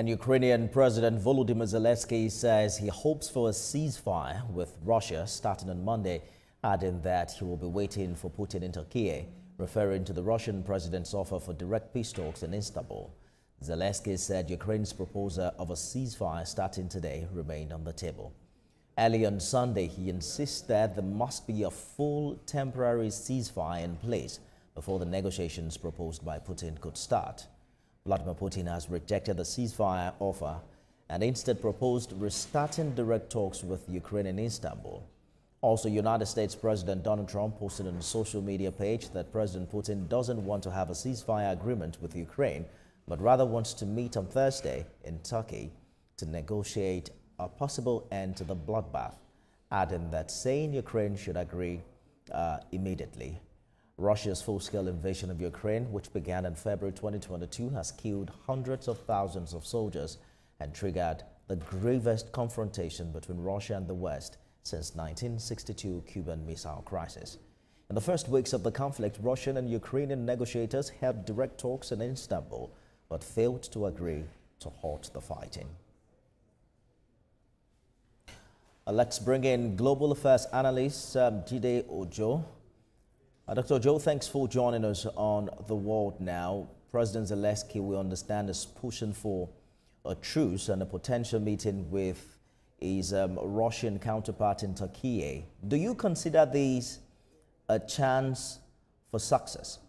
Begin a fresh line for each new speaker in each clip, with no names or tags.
And Ukrainian President Volodymyr Zelensky says he hopes for a ceasefire with Russia starting on Monday, adding that he will be waiting for Putin in Turkey, referring to the Russian president's offer for direct peace talks in Istanbul. Zelensky said Ukraine's proposal of a ceasefire starting today remained on the table. Early on Sunday, he insisted there must be a full temporary ceasefire in place before the negotiations proposed by Putin could start. Vladimir Putin has rejected the ceasefire offer and instead proposed restarting direct talks with Ukraine in Istanbul. Also, United States President Donald Trump posted on his social media page that President Putin doesn't want to have a ceasefire agreement with Ukraine, but rather wants to meet on Thursday in Turkey to negotiate a possible end to the bloodbath, adding that saying Ukraine should agree immediately. Russia's full-scale invasion of Ukraine, which began in February 2022, has killed hundreds of thousands of soldiers and triggered the gravest confrontation between Russia and the West since 1962 Cuban Missile Crisis. In the first weeks of the conflict, Russian and Ukrainian negotiators held direct talks in Istanbul, but failed to agree to halt the fighting. Let's bring in Global Affairs Analyst Jide Ojo. Dr. Ojo, thanks for joining us on The World Now. President Zelensky, we understand, is pushing for a truce and a potential meeting with his Russian counterpart in Turkey. Do you consider this a chance for success?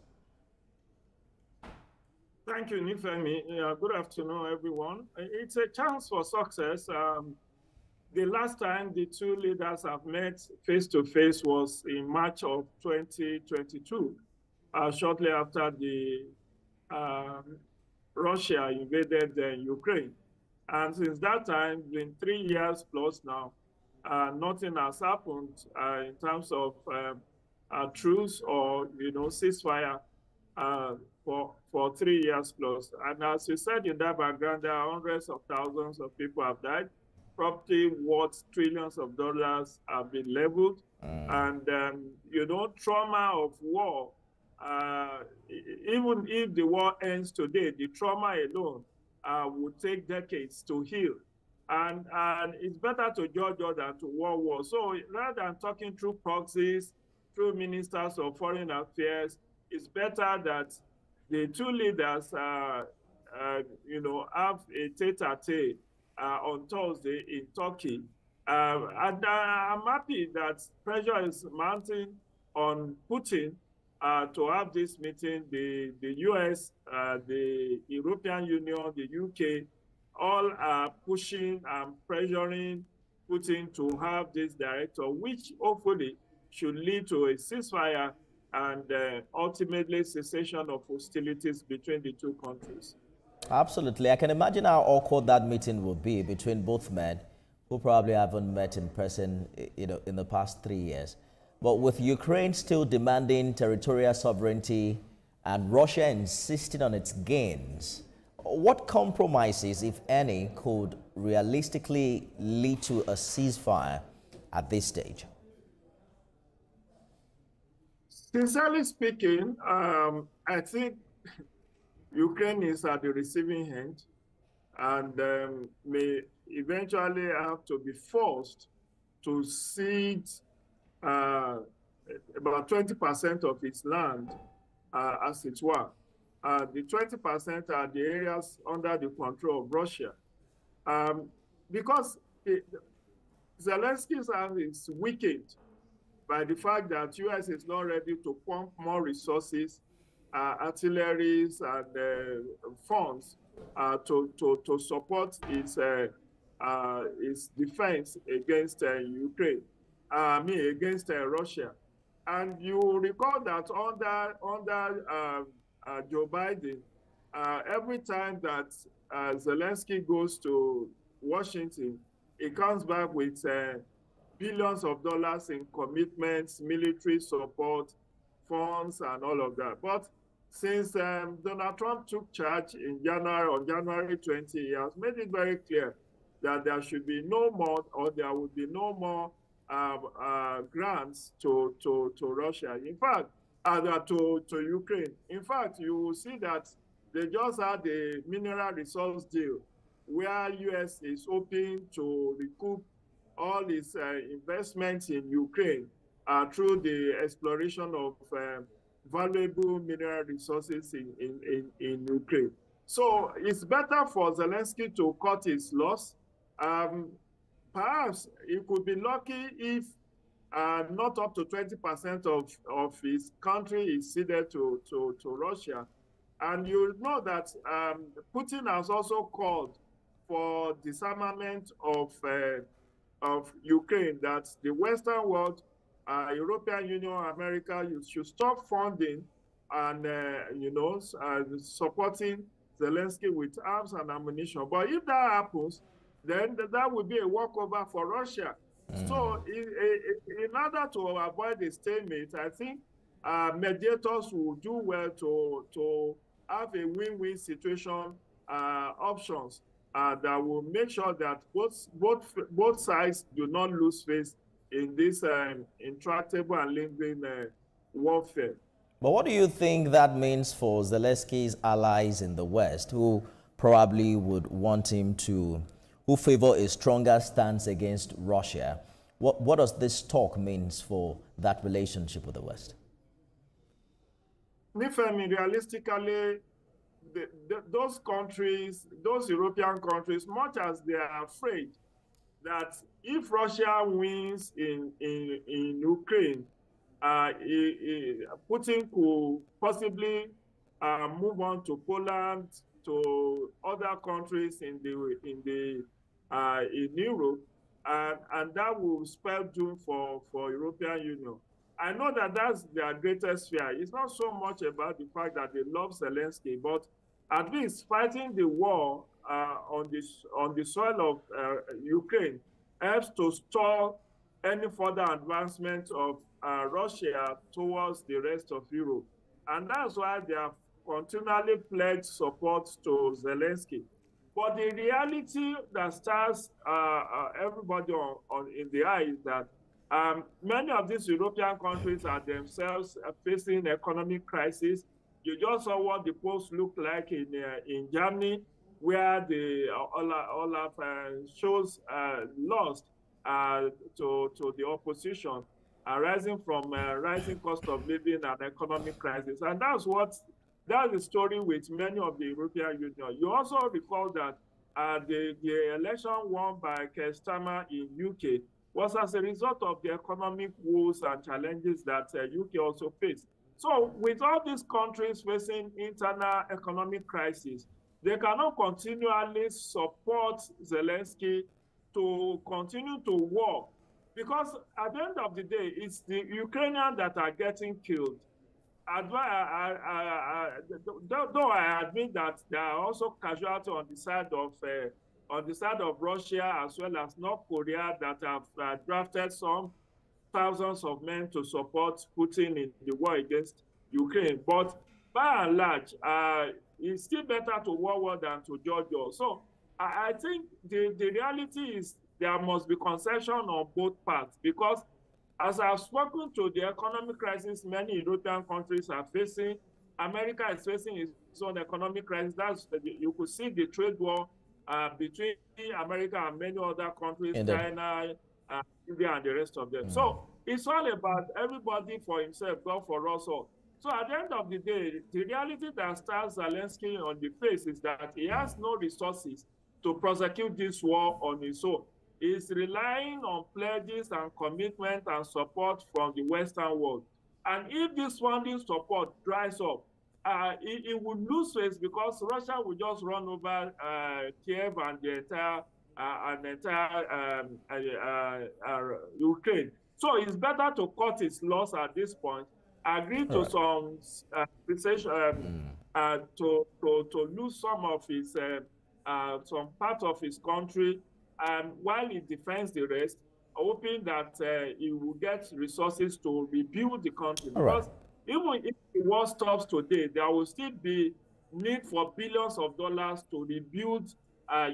Thank you, Nifemi. Good afternoon, everyone. It's a chance for success. The last time the two leaders have met face-to-face was in March of 2022, shortly after the Russia invaded Ukraine. And since that time, been 3 years plus now, nothing has happened in terms of a truce or ceasefire for 3 years plus. And as you said in that background, there are hundreds of thousands of people have died. Property worth trillions of dollars have been leveled. And, trauma of war, even if the war ends today, the trauma alone would take decades to heal. And it's better to judge than to war. So rather than talking through proxies, through ministers of foreign affairs, it's better that the two leaders, have a tete-a-tete on Thursday in Turkey. And I'm happy that pressure is mounting on Putin to have this meeting. The US, the European Union, the UK, all are pushing and pressuring Putin to have this director, which hopefully should lead to a ceasefire and ultimately cessation of hostilities between the two countries.
Absolutely. I can imagine how awkward that meeting will be between both men who probably haven't met in person, in the past 3 years. But with Ukraine still demanding territorial sovereignty and Russia insisting on its gains, what compromises, if any, could realistically lead to a ceasefire at this stage?
Sincerely speaking, I think Ukraine is at the receiving end and may eventually have to be forced to cede about 20% of its land, as it were. The 20% are the areas under the control of Russia. Because Zelensky's hand is weakened by the fact that US is not ready to pump more resources, artilleries and funds to support its defense against Ukraine, against Russia. And you recall that under Joe Biden, every time that Zelensky goes to Washington, he comes back with billions of dollars in commitments, military support, funds, and all of that. But since Donald Trump took charge on January 20, he has made it very clear that there should be no more, or there would be no more grants to Russia. In fact, to Ukraine. In fact, you will see that they just had a mineral resource deal where U.S. is hoping to recoup all its investments in Ukraine through the exploration of valuable mineral resources in Ukraine. So it's better for Zelensky to cut his loss. Perhaps he could be lucky if not up to 20% of his country is ceded to Russia. And you know that Putin has also called for disarmament of Ukraine, that the Western world, European Union, America, you should stop funding and supporting Zelensky with arms and ammunition. But if that happens, then that would be a walkover for Russia. So in order to avoid a stalemate, I think mediators will do well to have a win-win situation options that will make sure that both sides do not lose face in this intractable and lingering warfare.
But what do you think that means for Zelensky's allies in the West, who probably would want him to, who favor a stronger stance against Russia? What does this talk mean for that relationship with the West?
Nifemi, realistically, those countries, those European countries, much as they are afraid that if Russia wins in Ukraine, Putin could possibly move on to Poland, to other countries in Europe, and that will spell doom for European Union. I know that that's their greatest fear. It's not so much about the fact that they love Zelensky, but at least fighting the war on the soil of Ukraine helps to stall any further advancement of Russia towards the rest of Europe. And that's why they have continually pledged support to Zelensky. But the reality that stares everybody in the eye is that many of these European countries are themselves facing economic crisis. You just saw what the polls look like in Germany, where the Olaf shows lost to the opposition, arising from rising cost of living and economic crisis. And that's the story with many of the European Union. You also recall that the election won by Keir Starmer in UK was as a result of the economic woes and challenges that UK also faced. So with all these countries facing internal economic crisis, they cannot continually support Zelensky to continue to war, because at the end of the day, it's the Ukrainians that are getting killed. Though I admit that there are also casualties on the side of Russia as well as North Korea that have drafted some thousands of men to support Putin in the war against Ukraine. But by and large, it's still better to war than to judge war. So I think the reality is there must be concession on both parts, because as I've spoken to the economic crisis many European countries are facing, America is facing its own economic crisis. You could see the trade war between America and many other countries, China, India, and the rest of them. So it's all about everybody for himself, God for us all. So at the end of the day, the reality that stares Zelensky on the face is that he has no resources to prosecute this war on his own. Is relying on pledges and commitment and support from the Western world. And if this funding support dries up, it will lose face, because Russia will just run over Kiev and the entire Ukraine. So it's better to cut its loss at this point, agree to some to lose some of his some part of his country, and while he defends the rest, hoping that he will get resources to rebuild the country. Because even if the war stops today, there will still be need for billions of dollars to rebuild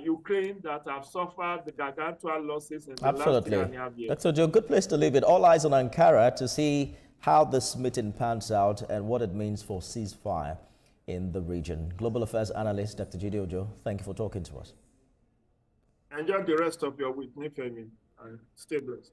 Ukraine that have suffered the gargantuan losses in the last year and a half years.
Dr. Joe, good place to leave it. All eyes on Ankara to see how this meeting pans out and what it means for ceasefire in the region. Global Affairs Analyst Dr. Joe, thank you for talking to us.
Enjoy the rest of your week, Nifemi, and stay blessed.